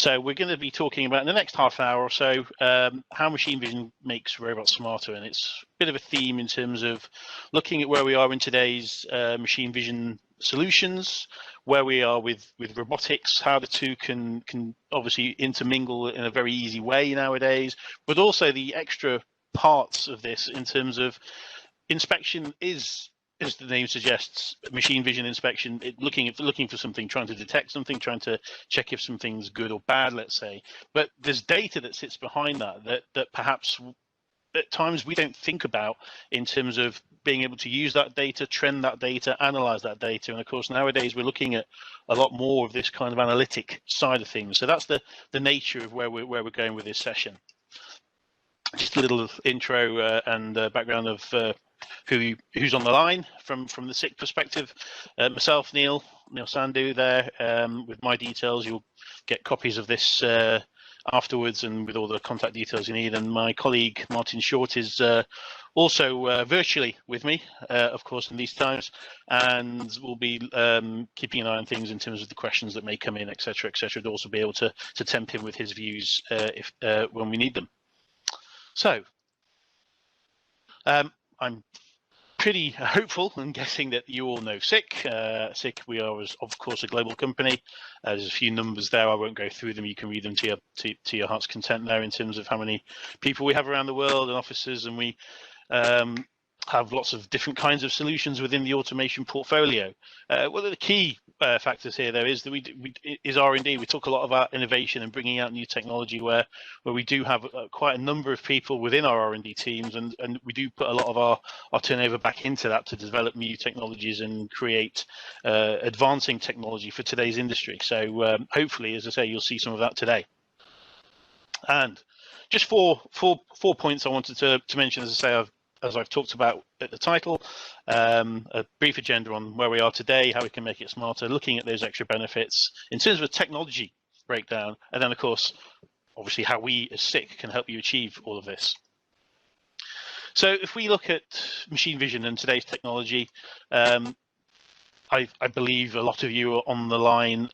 So we're going to be talking about in the next half hour or so how machine vision makes robots smarter, and it's a bit of a theme in terms of looking at where we are in today's machine vision solutions, where we are with robotics, how the two can obviously intermingle in a very easy way nowadays, but also the extra parts of this in terms of inspection is, as the name suggests, machine vision inspection, looking for something, trying to detect something, trying to check if something's good or bad, let's say. But there's data that sits behind that perhaps at times we don't think about in terms of being able to use that data, trend that data, analyze that data. And of course, nowadays we're looking at a lot more of this kind of analytic side of things. So that's the nature of where we're going with this session. Just a little intro and background of who's on the line from the SICK perspective. Myself, Neil Sandhu there, with my details. You'll get copies of this afterwards and with all the contact details you need. And my colleague Martin Short is also virtually with me, of course, in these times, and we'll be keeping an eye on things in terms of the questions that may come in, etc., etc. To also be able to tempt him with his views if when we need them. So I'm pretty hopeful and guessing that you all know SICK. SICK, we are, of course, a global company. There's a few numbers there. I won't go through them. You can read them to your heart's content there in terms of how many people we have around the world and offices, and we have lots of different kinds of solutions within the automation portfolio. One of the key factors here, though, is that is R&D. We talk a lot about innovation and bringing out new technology, where we do have quite a number of people within our R&D teams, and we do put a lot of our turnover back into that to develop new technologies and create advancing technology for today's industry. So hopefully, as I say, you'll see some of that today. And just four points I wanted to mention, as I say, as I've talked about at the title, a brief agenda on where we are today, how we can make it smarter, looking at those extra benefits in terms of a technology breakdown, and then, of course, obviously how we as SICK can help you achieve all of this. So if we look at machine vision and today's technology, I believe a lot of you on the line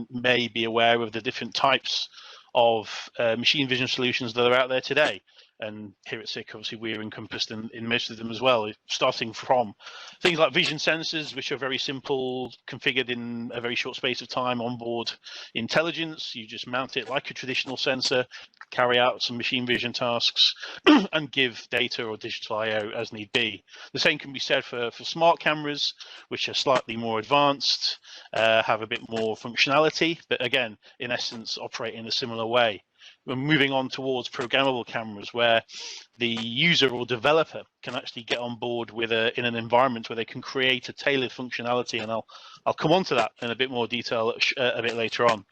may be aware of the different types of machine vision solutions that are out there today. And here at SICK, obviously, we're encompassed in most of them as well, starting from things like vision sensors, which are very simple, configured in a very short space of time, onboard intelligence. You just mount it like a traditional sensor, carry out some machine vision tasks, and give data or digital I/O as need be. The same can be said for smart cameras, which are slightly more advanced, have a bit more functionality, but again, in essence, operate in a similar way. We're moving on towards programmable cameras, where the user or developer can actually get on board with in an environment where they can create a tailored functionality, and I'll come on to that in a bit more detail a bit later on.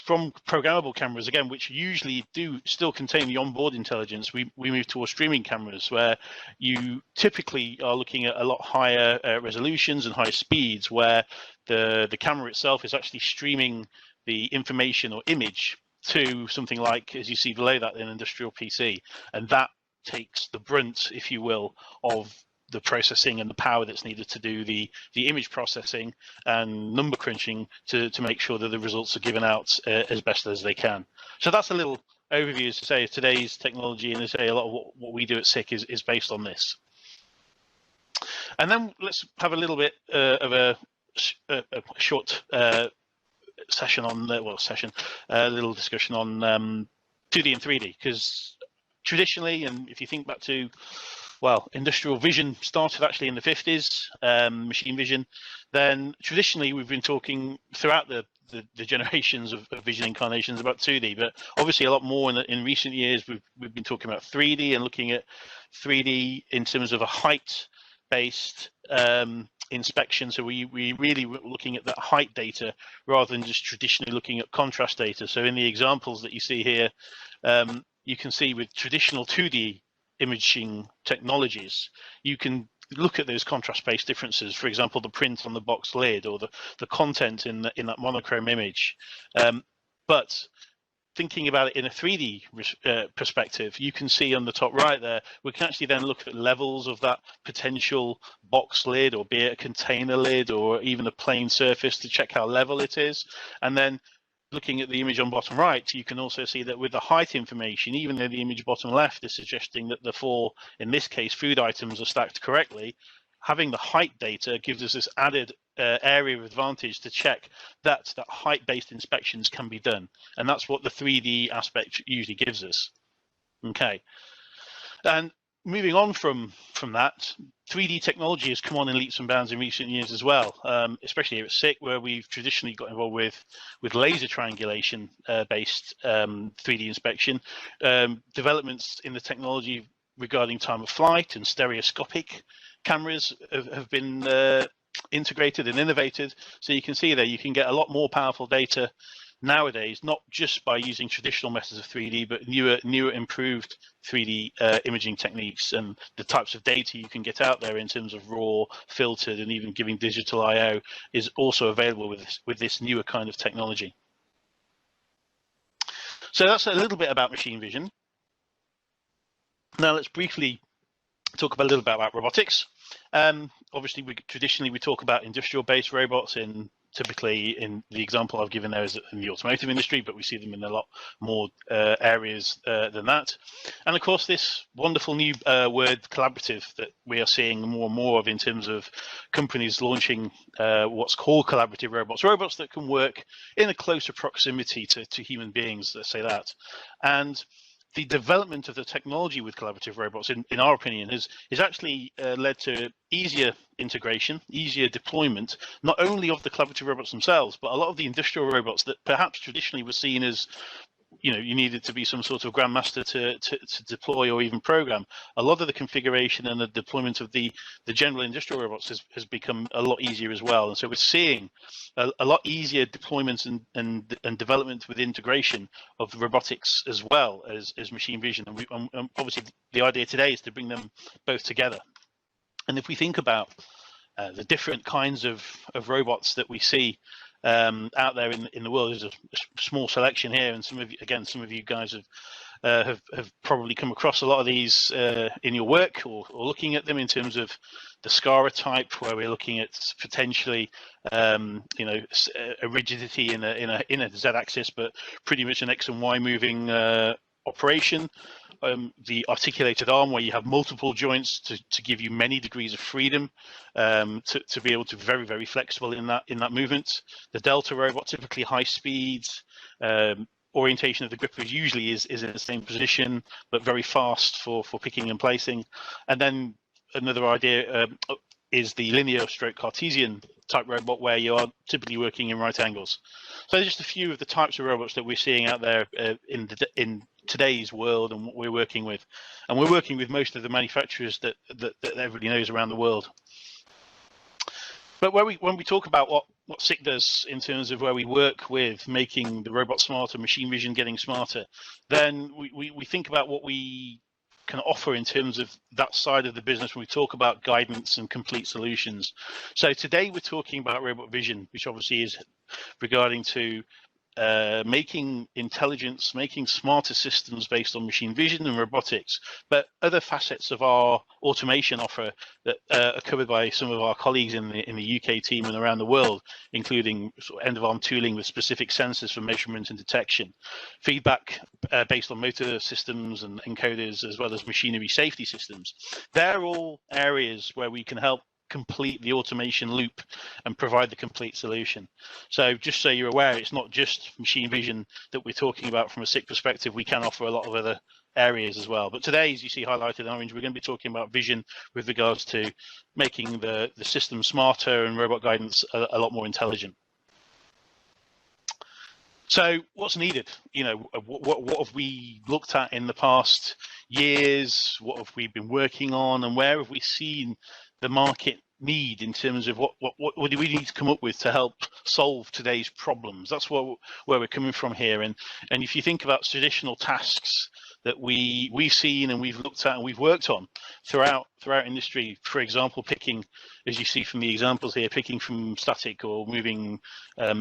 From programmable cameras, again, which usually do still contain the onboard intelligence, we move towards streaming cameras, where you typically are looking at a lot higher resolutions and higher speeds, where the camera itself is actually streaming the information or image to something like, as you see below that, an industrial PC, and that takes the brunt, if you will, of the processing and the power that's needed to do the image processing and number crunching to make sure that the results are given out as best as they can. So that's a little overview, as to say, of today's technology, and as I say, a lot of what we do at SICK is based on this. And then let's have a little bit of a short session on a little discussion on 2D and 3D, because traditionally, and if you think back to, well, industrial vision started actually in the 50s, machine vision, then traditionally we've been talking throughout the generations of vision incarnations about 2D, but obviously a lot more in recent years we've been talking about 3D and looking at 3D in terms of a height based inspection. So we really were looking at that height data rather than just traditionally looking at contrast data. So in the examples that you see here, you can see with traditional 2D imaging technologies, you can look at those contrast-based differences. For example, the print on the box lid or the content in that monochrome image. But thinking about it in a 3D perspective, you can see on the top right there, we can actually then look at levels of that potential box lid, or be it a container lid or even a plain surface, to check how level it is, and then looking at the image on bottom right, you can also see that with the height information, even though the image bottom left is suggesting that the 4, in this case, food items are stacked correctly, having the height data gives us this added area of advantage to check that height-based inspections can be done. And that's what the 3D aspect usually gives us. Okay. And moving on from that, 3D technology has come on in leaps and bounds in recent years as well, especially here at SICK, where we've traditionally got involved with laser triangulation based 3D inspection. Developments in the technology regarding time of flight and stereoscopic cameras have been integrated and innovated. So you can see there, you can get a lot more powerful data nowadays, not just by using traditional methods of 3D, but newer improved 3D imaging techniques, and the types of data you can get out there in terms of raw, filtered, and even giving digital I/O is also available with this newer kind of technology. So that's a little bit about machine vision. Now let's briefly talk a little bit about robotics. Obviously, traditionally we talk about industrial-based robots typically in the example I've given there is in the automotive industry, but we see them in a lot more areas than that. And of course, this wonderful new word collaborative that we are seeing more and more of in terms of companies launching what's called collaborative robots that can work in a closer proximity to human beings, let's say that. And the development of the technology with collaborative robots, in our opinion, has actually led to easier integration, easier deployment, not only of the collaborative robots themselves, but a lot of the industrial robots that perhaps traditionally were seen as, you know, you needed to be some sort of grandmaster to deploy or even program. A lot of the configuration and the deployment of the general industrial robots has become a lot easier as well. And so we're seeing a lot easier deployments and development with integration of robotics as well as machine vision. And obviously the idea today is to bring them both together. And if we think about the different kinds of robots that we see out there in the world, there's a small selection here, and some of you guys have probably come across a lot of these in your work or looking at them in terms of the SCARA type, where we're looking at potentially you know, a rigidity in a z-axis, but pretty much an x and y moving operation. The articulated arm, where you have multiple joints to give you many degrees of freedom to be able to be very, very flexible in that movement. The Delta robot, typically high speeds, orientation of the gripper usually is in the same position, but very fast for picking and placing. And then another idea is the linear stroke Cartesian type robot, where you are typically working in right angles. So just a few of the types of robots that we're seeing out there in today's world and what we're working with. And we're working with most of the manufacturers that everybody knows around the world. But when we talk about what SICK does in terms of where we work with making the robot smarter, machine vision getting smarter, then we think about what we can offer in terms of that side of the business when we talk about guidance and complete solutions. So today we're talking about robot vision, which obviously is regarding to making intelligence, making smarter systems based on machine vision and robotics, but other facets of our automation offer that are covered by some of our colleagues in the UK team and around the world, including sort of end-of-arm tooling with specific sensors for measurement and detection, feedback based on motor systems and encoders, as well as machinery safety systems. They're all areas where we can help complete the automation loop and provide the complete solution. So just so you're aware, it's not just machine vision that we're talking about from a SICK perspective. We can offer a lot of other areas as well. But today, as you see highlighted in orange, we're going to be talking about vision with regards to making the system smarter and robot guidance a lot more intelligent. So what's needed? You know, what have we looked at in the past years? What have we been working on, and where have we seen the market need in terms of what do we need to come up with to help solve today's problems? That's where we're coming from here. And if you think about traditional tasks that we've seen and we've looked at and we've worked on throughout industry, for example, picking as you see from the examples here, picking from static or moving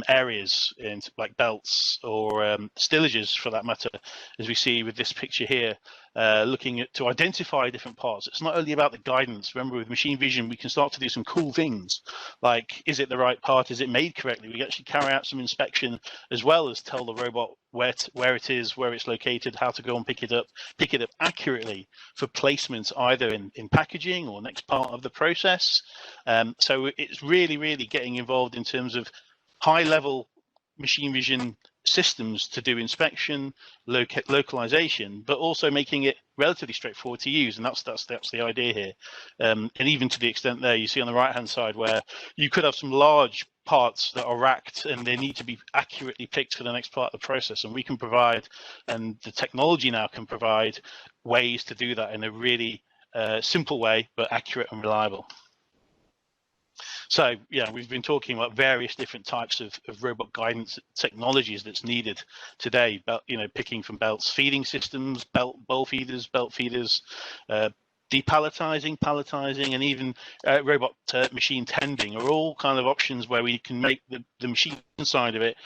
areas into like belts or stillages for that matter, as we see with this picture here, looking at to identify different parts. It's not only about the guidance. Remember, with machine vision, we can start to do some cool things, like is it the right part? Is it made correctly? We actually carry out some inspection as well as tell the robot where it is, where it's located, how to go and pick it up accurately for placement either in packaging or next part of the process. So it's really getting involved in terms of high-level machine vision systems to do inspection, localization, but also making it relatively straightforward to use, and that's the idea here. And even to the extent there, you see on the right-hand side where you could have some large parts that are racked and they need to be accurately picked for the next part of the process, and we can provide, and the technology now can provide ways to do that in a really simple way, but accurate and reliable. So yeah, we've been talking about various different types of robot guidance technologies that's needed today. But picking from belts, feeding systems, belt feeders, depalletizing, palletizing, and even robot machine tending are all kind of options where we can make the machine side of it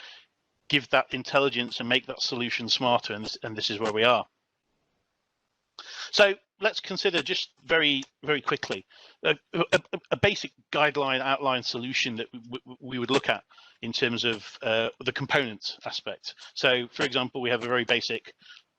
give that intelligence and make that solution smarter. And this is where we are. So let's consider just very quickly a basic guideline outline solution that we would look at in terms of the component aspect. So for example, we have a very basic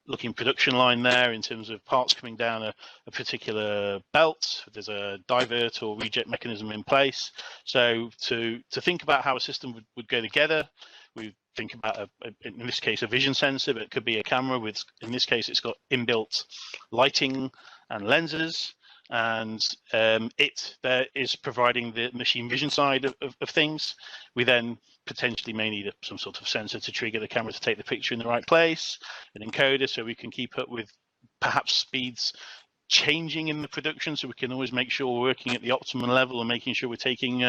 looking production line there in terms of parts coming down a particular belt. There's a divert or reject mechanism in place. So to think about how a system would go together, we think about in this case a vision sensor, but it could be a camera with, in this case, it's got inbuilt lighting and lenses, and it there is providing the machine vision side of things. We then potentially may need some sort of sensor to trigger the camera to take the picture in the right place, an encoder so we can keep up with perhaps speeds changing in the production, so we can always make sure we're working at the optimum level and making sure we're taking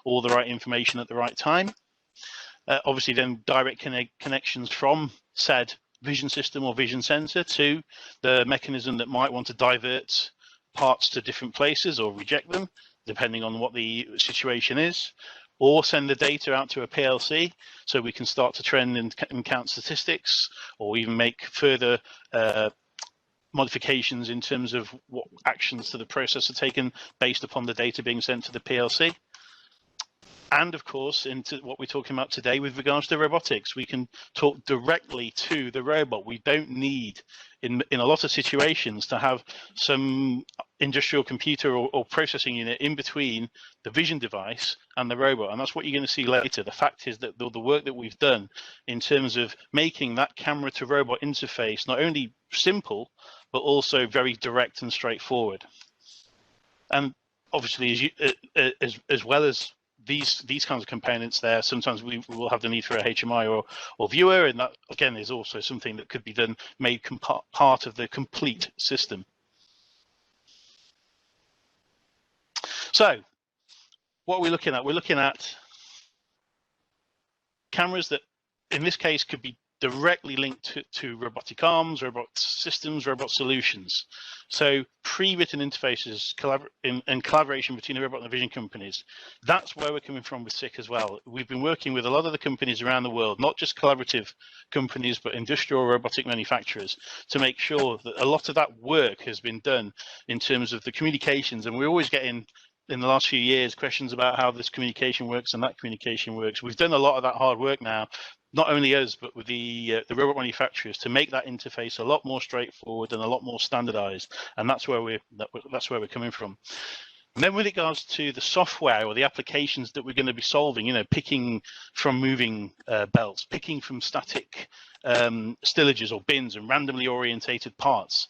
all the right information at the right time. Obviously then direct connections from said vision system or vision sensor to the mechanism that might want to divert parts to different places or reject them, depending on what the situation is, or send the data out to a PLC so we can start to trend and count statistics, or even make further modifications in terms of what actions to the process are taken based upon the data being sent to the PLC. And of course, into what we're talking about today with regards to robotics, we can talk directly to the robot. We don't need, in a lot of situations, to have some industrial computer or processing unit in between the vision device and the robot. And that's what you're going to see later. The fact is that the work that we've done in terms of making that camera to robot interface not only simple, but also very direct and straightforward. And obviously, as well as these kinds of components there, sometimes we will have the need for a HMI or viewer, and that again is also something that could be done, made part of the complete system. So what are we looking at? We're looking at cameras that in this case could be directly linked to robotic arms, robot systems, robot solutions. So pre-written interfaces and collaboration between the robot and the vision companies. That's where we're coming from with SICK as well. We've been working with a lot of the companies around the world, not just collaborative companies, but industrial robotic manufacturers, to make sure that a lot of that work has been done in terms of the communications. And we're always getting, in the last few years, questions about how this communication works and that communication works. We've done a lot of that hard work now, not only us, but with the robot manufacturers, to make that interface a lot more straightforward and a lot more standardized. And that's where we're coming from. And then with regards to the software or the applications that we're going to be solving, picking from moving belts, picking from static stillages or bins and randomly orientated parts.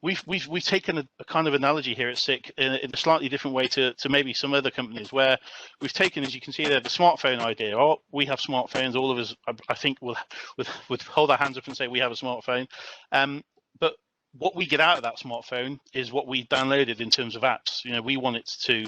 We've taken a kind of analogy here at SICK in a slightly different way to maybe some other companies, where we've taken, as you can see there, the smartphone idea. Oh, we have smartphones. All of us, I think, would hold our hands up and say we have a smartphone. But what we get out of that smartphone is what we downloaded in terms of apps. We want it to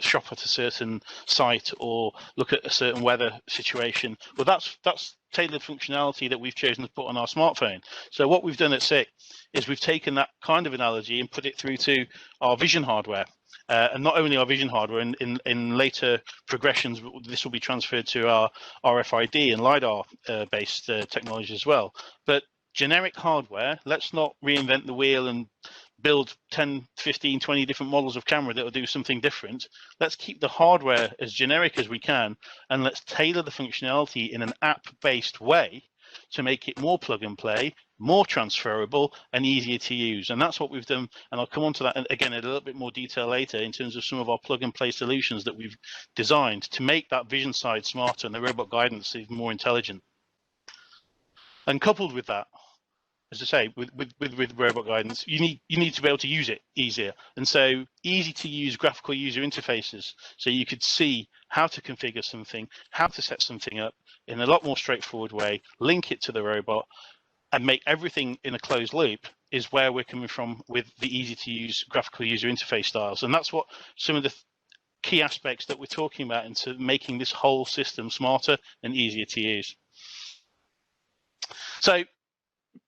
shop at a certain site or look at a certain weather situation. Well, that's tailored functionality that we've chosen to put on our smartphone. So what we've done at SICK is we've taken that kind of analogy and put it through to our vision hardware. And not only our vision hardware, in later progressions, this will be transferred to our RFID and LiDAR based technology as well. But generic hardware, let's not reinvent the wheel and build 10, 15, 20 different models of camera that will do something different. Let's keep the hardware as generic as we can, and let's tailor the functionality in an app-based way to make it more plug and play, more transferable, and easier to use. And that's what we've done. And I'll come on to that again in a little bit more detail later in terms of some of our plug and play solutions that we've designed to make that vision side smarter and the robot guidance even more intelligent. And coupled with that, as I say, with robot guidance, you need to be able to use it easier. And so easy to use graphical user interfaces. So you could see how to configure something, how to set something up in a lot more straightforward way, link it to the robot, and make everything in a closed loop is where we're coming from with the easy to use graphical user interface styles. And that's what some of the key aspects that we're talking about into making this whole system smarter and easier to use. So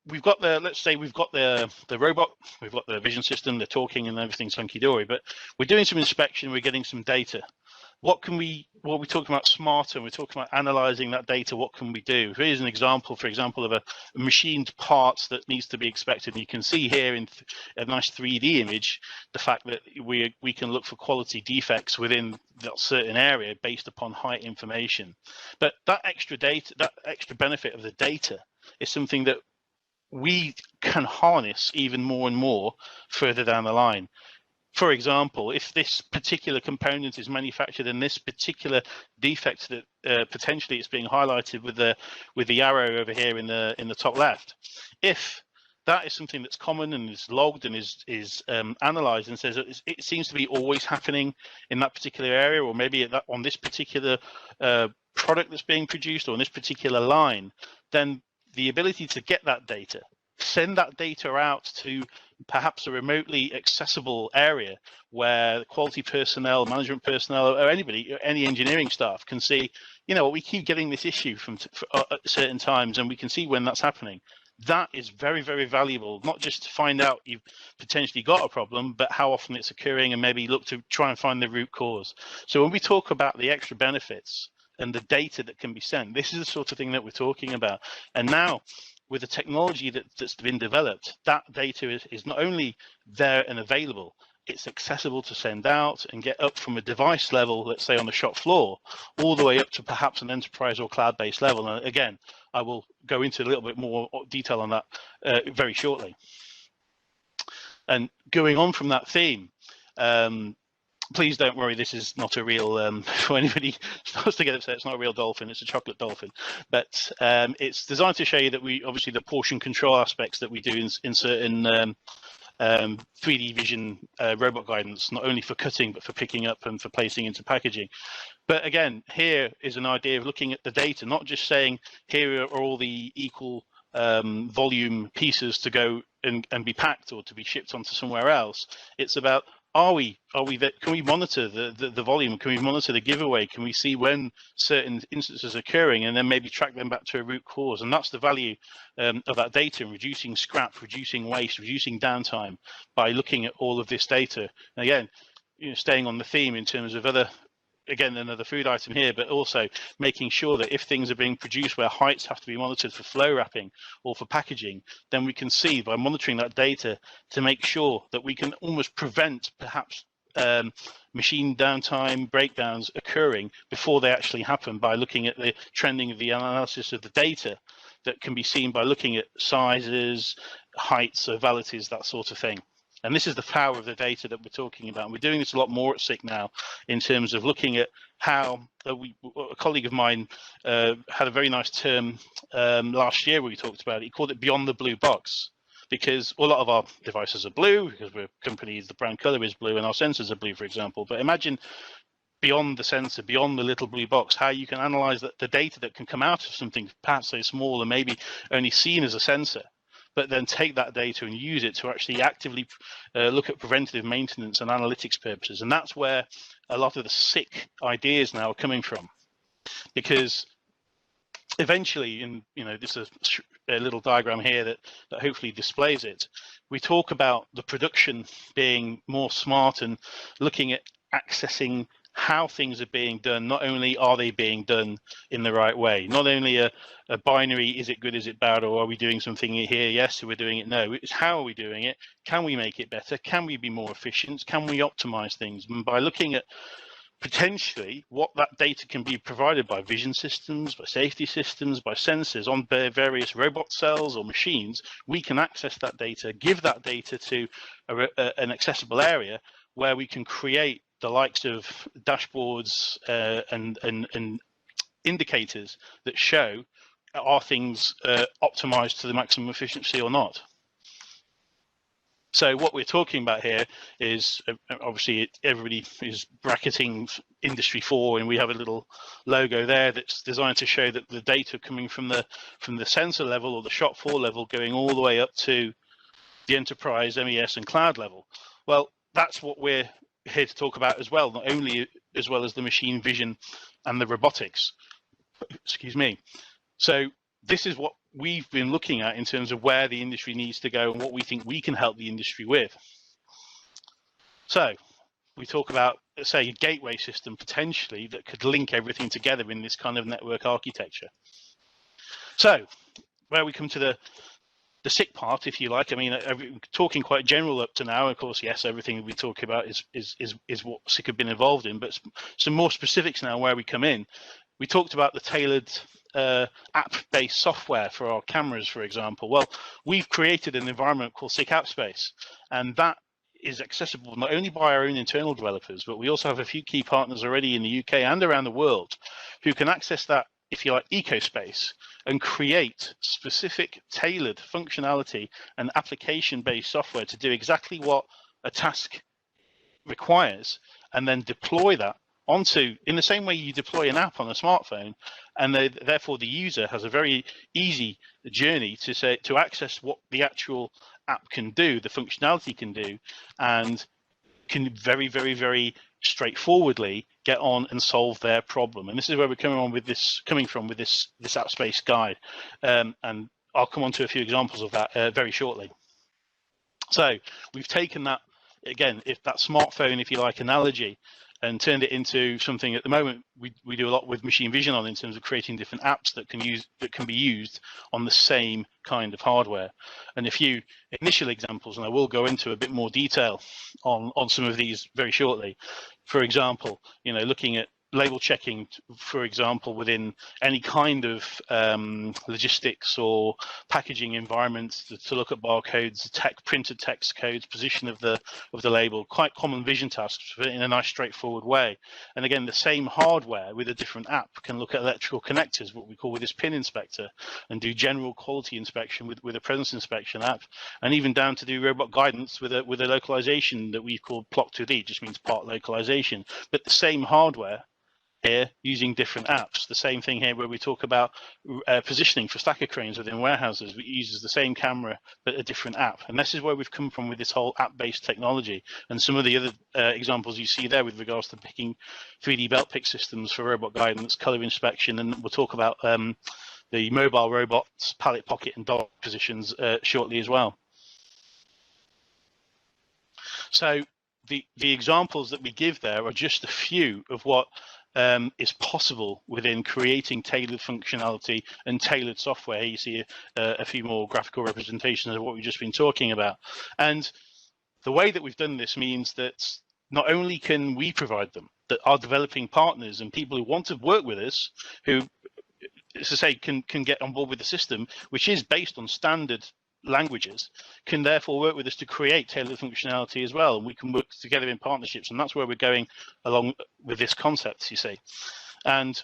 we've got let's say we've got the robot, we've got the vision system, the talking and everything's hunky-dory, but we're doing some inspection, we're getting some data. What we're talking about smarter, we're talking about analyzing that data, what can we do? Here's an example, for example, of a machined part that needs to be inspected. And you can see here in a nice 3D image, the fact that we can look for quality defects within that certain area based upon height information. But that extra data, that extra benefit of the data is something that we can harness even more and more further down the line. For example, if this particular component is manufactured in this particular defect that potentially it's being highlighted with the arrow over here in the top left, if that is something that's common and is logged and is analyzed and says it seems to be always happening in that particular area, or maybe on this particular product that's being produced or on this particular line, then the ability to get that data, send that data out to perhaps a remotely accessible area where quality personnel, management personnel, or anybody, any engineering staff can see, we keep getting this issue from at certain times, and we can see when that's happening. That is very, very valuable, not just to find out you've potentially got a problem, but how often it's occurring and maybe look to try and find the root cause. So when we talk about the extra benefits and the data that can be sent, this is the sort of thing that we're talking about. And now, with the technology that's been developed, that data is not only there and available, it's accessible to send out and get up from a device level, let's say on the shop floor, all the way up to perhaps an enterprise or cloud-based level. And again, I will go into a little bit more detail on that very shortly. And going on from that theme, please don't worry, this is not a real, for anybody starts to get upset, it's not a real dolphin, it's a chocolate dolphin. But it's designed to show you that obviously the portion control aspects that we do in certain 3D vision robot guidance, not only for cutting, but for picking up and for placing into packaging. But again, here is an idea of looking at the data, not just saying, here are all the equal volume pieces to go and be packed or to be shipped onto somewhere else. It's about, can we monitor the volume? Can we monitor the giveaway? Can we see when certain instances are occurring and then maybe track them back to a root cause? And that's the value of that data, reducing scrap, reducing waste, reducing downtime by looking at all of this data. And again, staying on the theme in terms of another food item here, but also making sure that if things are being produced where heights have to be monitored for flow wrapping or for packaging, then we can see by monitoring that data to make sure that we can almost prevent perhaps machine downtime, breakdowns occurring before they actually happen by looking at the trending of the analysis of the data that can be seen by looking at sizes, heights, ovalities, that sort of thing. And this is the power of the data that we're talking about. And we're doing this a lot more at SICK now in terms of looking at how a colleague of mine had a very nice term last year where we talked about it. He called it beyond the blue box, because a lot of our devices are blue because we're companies, the brand color is blue and our sensors are blue, for example. But imagine beyond the sensor, beyond the little blue box, how you can analyze the data that can come out of something perhaps so small and maybe only seen as a sensor, but then take that data and use it to actually actively look at preventative maintenance and analytics purposes. And that's where a lot of the sick ideas now are coming from, because eventually, and this is a little diagram here that hopefully displays it, we talk about the production being more smart and looking at accessing how things are being done. Not only are they being done in the right way, not only a binary, is it good, is it bad, or are we doing something here, yes, so we're doing it, no, it's how are we doing it, can we make it better, can we be more efficient, can we optimize things. And by looking at potentially what that data can be provided by vision systems, by safety systems, by sensors on various robot cells or machines, we can access that data, give that data to an accessible area where we can create the likes of dashboards and indicators that show are things optimized to the maximum efficiency or not. So what we're talking about here is obviously everybody is bracketing Industry 4, and we have a little logo there that's designed to show that the data coming from the sensor level or the shop floor level going all the way up to the enterprise, MES, and cloud level. Well, that's what we're here to talk about as well, not only as well as the machine vision and the robotics. Excuse me. So this is what we've been looking at in terms of where the industry needs to go and what we think we can help the industry with. So we talk about, say, a gateway system potentially that could link everything together in this kind of network architecture. So where we come to the sick part, if you like, I mean, talking quite general up to now. Of course, yes, everything we talk about is what SICK have been involved in, but some more specifics now where we come in. We talked about the tailored app-based software for our cameras, for example. Well, we've created an environment called SICK App Space, and that is accessible not only by our own internal developers, but we also have a few key partners already in the UK and around the world who can access that, if you like, ecospace and create specific tailored functionality and application-based software to do exactly what a task requires, and then deploy that onto, in the same way you deploy an app on a smartphone, and therefore the user has a very easy journey to access what the actual app can do, the functionality can do, and can very, very, very straightforwardly get on and solve their problem. And this is where we're coming from with this app space guide, and I'll come on to a few examples of that very shortly. So we've taken that, again, if that smartphone, if you like, analogy, and turned it into something. At the moment we do a lot with machine vision on, in terms of creating different apps that can be used on the same kind of hardware. And a few initial examples, and I will go into a bit more detail on some of these very shortly. For example, looking at label checking, for example, within any kind of logistics or packaging environments, to look at barcodes, printed text codes, position of the label, quite common vision tasks in a nice straightforward way. And again, the same hardware with a different app can look at electrical connectors, what we call with this pin inspector, and do general quality inspection with a presence inspection app, and even down to do robot guidance with a localization that we've called PLOC2D, just means part localization, but the same hardware here using different apps. The same thing here where we talk about positioning for stacker cranes within warehouses. It uses the same camera but a different app, and this is where we've come from with this whole app-based technology. And some of the other examples you see there with regards to picking 3D belt pick systems for robot guidance, color inspection, and we'll talk about the mobile robots, pallet pocket and dog positions shortly as well. So the examples that we give there are just a few of what is possible within creating tailored functionality and tailored software. You see a few more graphical representations of what we've just been talking about. And the way that we've done this means that not only can we provide them, that our developing partners and people who want to work with us, who, as I say, can get on board with the system, which is based on standard languages, can therefore work with us to create tailored functionality as well, and we can work together in partnerships. And that's where we're going along with this concept, you see. And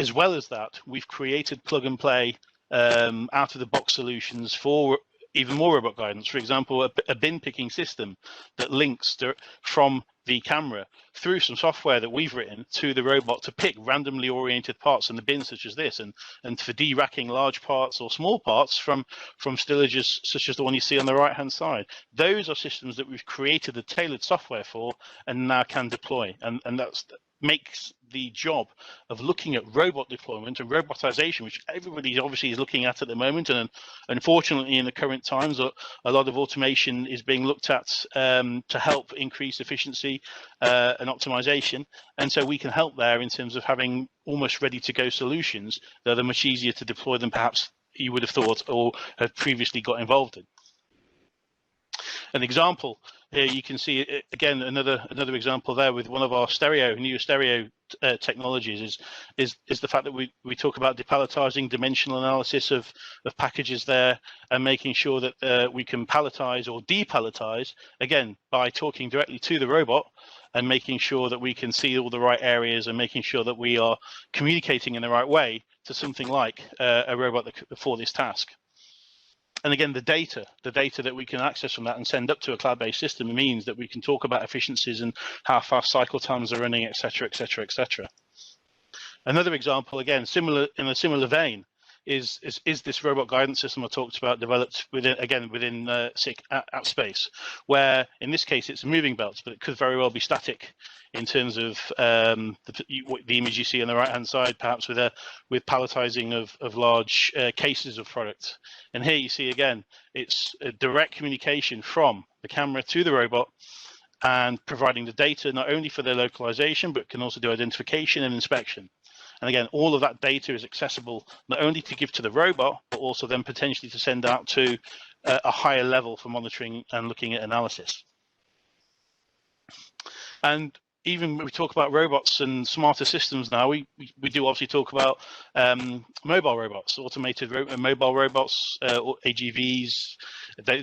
as well as that, we've created plug and play out of the box solutions for even more robot guidance. For example, a bin picking system that links from the camera through some software that we've written to the robot to pick randomly oriented parts in the bin such as this, and for de-racking large parts or small parts from stillages such as the one you see on the right hand side. Those are systems that we've created the tailored software for and now can deploy, and that makes the job of looking at robot deployment and robotization, which everybody obviously is looking at the moment, and unfortunately in the current times a lot of automation is being looked at to help increase efficiency and optimization, and so we can help there in terms of having almost ready to go solutions that are much easier to deploy than perhaps you would have thought or have previously got involved in. An example here, you can see again another example there with one of our new stereo technologies is the fact that we talk about depalletizing, dimensional analysis of packages there, and making sure that we can palletize or depalletize, again by talking directly to the robot and making sure that we can see all the right areas and making sure that we are communicating in the right way to something like a robot for this task. And again, the data that we can access from that and send up to a cloud-based system means that we can talk about efficiencies and how fast cycle times are running, et cetera, et cetera, et cetera. Another example, again, in a similar vein, is this robot guidance system I talked about, developed within SICK app space, where in this case it's moving belts, but it could very well be static in terms of the image you see on the right hand side, perhaps with palletizing of large cases of product. And here you see again, it's a direct communication from the camera to the robot and providing the data not only for their localization, but can also do identification and inspection. And again, all of that data is accessible not only to give to the robot, but also then potentially to send out to a higher level for monitoring and looking at analysis. And even when we talk about robots and smarter systems now, we do obviously talk about mobile robots, automated mobile robots, or AGVs,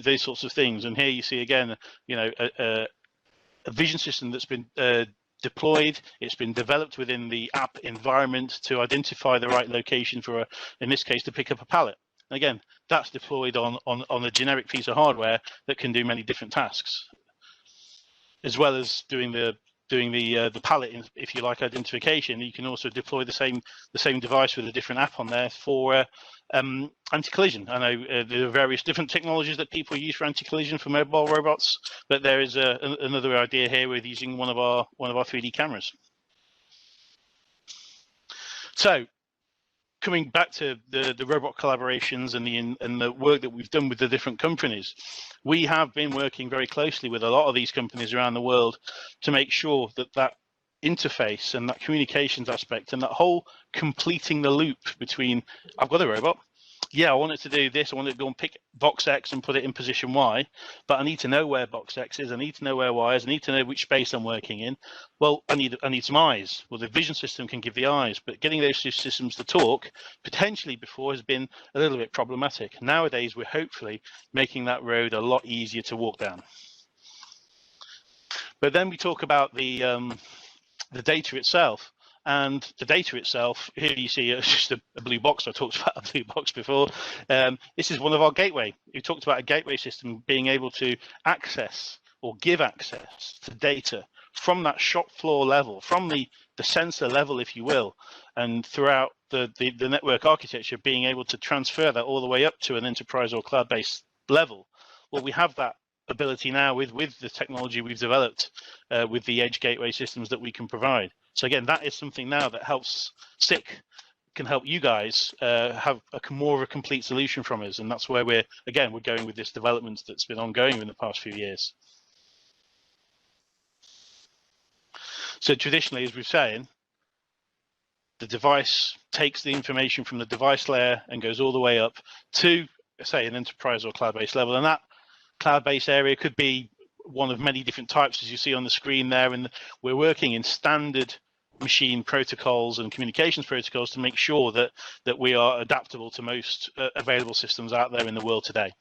those sorts of things. And here you see again, a vision system that's been deployed. It's been developed within the app environment to identify the right location for, in this case, to pick up a pallet. And again, that's deployed on a generic piece of hardware that can do many different tasks, as well as doing the pallet, if you like, identification. You can also deploy the same device with a different app on there for AntiCollision. I know there are various different technologies that people use for AntiCollision for mobile robots, but there is another idea here with using one of our 3D cameras. So, coming back to the robot collaborations and the work that we've done with the different companies, we have been working very closely with a lot of these companies around the world to make sure that interface and that communications aspect and that whole completing the loop between, I've got a robot, yeah, I want it to do this, I want it to go and pick box X and put it in position Y, but I need to know where box X is, I need to know where Y is, I need to know which space I'm working in. Well, I need some eyes. Well, the vision system can give the eyes, but getting those two systems to talk potentially before has been a little bit problematic. Nowadays, we're hopefully making that road a lot easier to walk down. But then we talk about the data itself. And the data itself, here you see it's just a blue box. I talked about a blue box before. This is one of our gateway. We talked about a gateway system being able to access or give access to data from that shop floor level, from the sensor level, if you will, and throughout the network architecture, being able to transfer that all the way up to an enterprise or cloud-based level. Well, we have that ability now with the technology we've developed with the edge gateway systems that we can provide. So again, that is something now that helps SICK, can help you guys have more of a complete solution from us, and that's where we're going with this development that's been ongoing in the past few years. So traditionally, as we've saying, the device takes the information from the device layer and goes all the way up to, say, an enterprise or cloud-based level, and that cloud-based area could be one of many different types, as you see on the screen there, and we're working in standard machine protocols and communications protocols to make sure that we are adaptable to most available systems out there in the world today.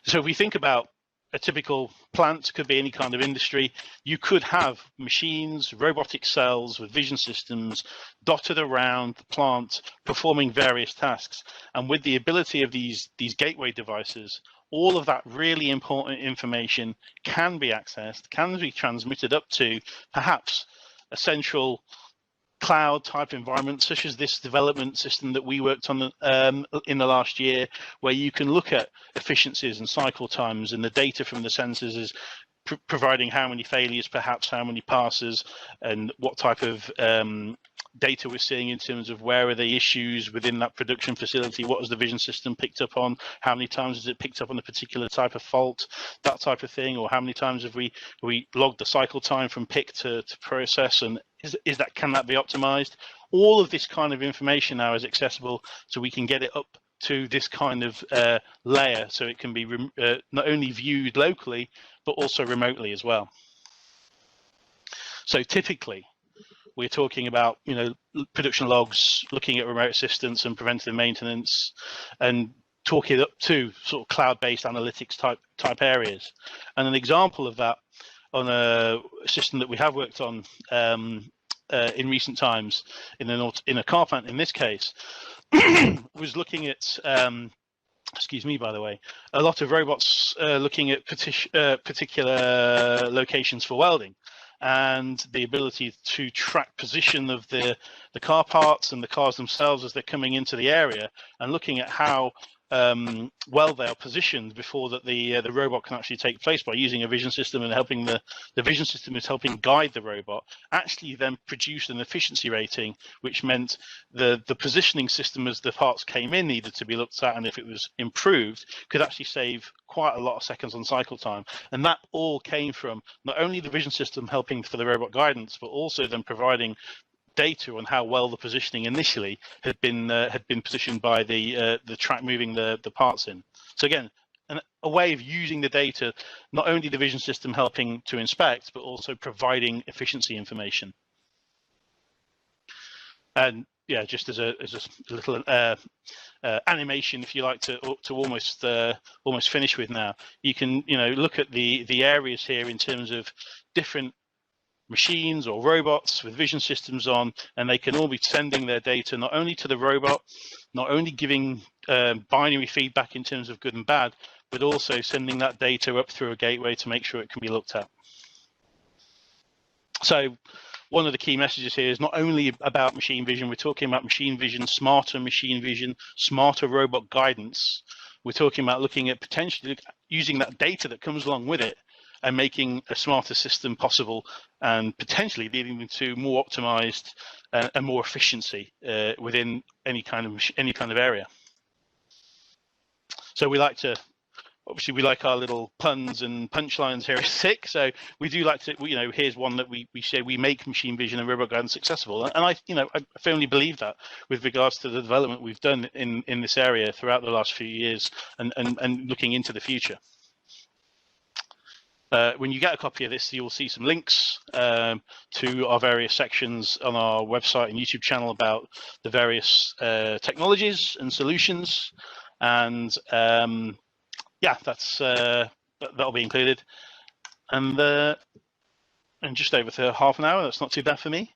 So if we think about a typical plant, could be any kind of industry, you could have machines, robotic cells with vision systems dotted around the plant performing various tasks. And with the ability of these gateway devices, all of that really important information can be accessed, can be transmitted up to perhaps a central cloud type environment, such as this development system that we worked on in the last year, where you can look at efficiencies and cycle times, and the data from the sensors is providing how many failures, perhaps how many passes, and what type of data we're seeing in terms of where are the issues within that production facility, what has the vision system picked up on, how many times has it picked up on a particular type of fault, that type of thing, or how many times have we logged the cycle time from pick to process, and can that be optimized? All of this kind of information now is accessible, so we can get it up to this kind of layer, so it can be not only viewed locally but also remotely as well. So typically we're talking about, you know, production logs, looking at remote assistance and preventative maintenance, and talking up to sort of cloud-based analytics type areas. And an example of that on a system that we have worked on in recent times in a car plant in this case was looking at excuse me, by the way, a lot of robots looking at particular locations for welding, and the ability to track position of the car parts and the cars themselves as they're coming into the area, and looking at how well they are positioned before that the robot can actually take place, by using a vision system, and helping the vision system is helping guide the robot, actually then produced an efficiency rating, which meant the positioning system as the parts came in needed to be looked at, and if it was improved, could actually save quite a lot of seconds on cycle time. And that all came from not only the vision system helping for the robot guidance, but also then providing data on how well the positioning initially had been positioned by the track moving the parts in. So again, a way of using the data, not only the vision system helping to inspect, but also providing efficiency information. And yeah, just as a little animation, if you like, to almost finish with now, you can, you know, look at the areas here in terms of different machines or robots with vision systems on, and they can all be sending their data not only to the robot, not only giving binary feedback in terms of good and bad, but also sending that data up through a gateway to make sure it can be looked at. So one of the key messages here is not only about machine vision, we're talking about machine vision, smarter robot guidance. We're talking about looking at potentially using that data that comes along with it and making a smarter system possible, and potentially leading to more optimized and more efficiency within any kind of area. So we like to, obviously we like our little puns and punchlines here at SICK. So we do like to, you know, here's one that we say we make machine vision and robot guidance accessible. And I firmly believe that with regards to the development we've done in this area throughout the last few years, and looking into the future. When you get a copy of this, you'll see some links to our various sections on our website and YouTube channel about the various technologies and solutions. And yeah, that'll be included. And just over to half an hour. That's not too bad for me.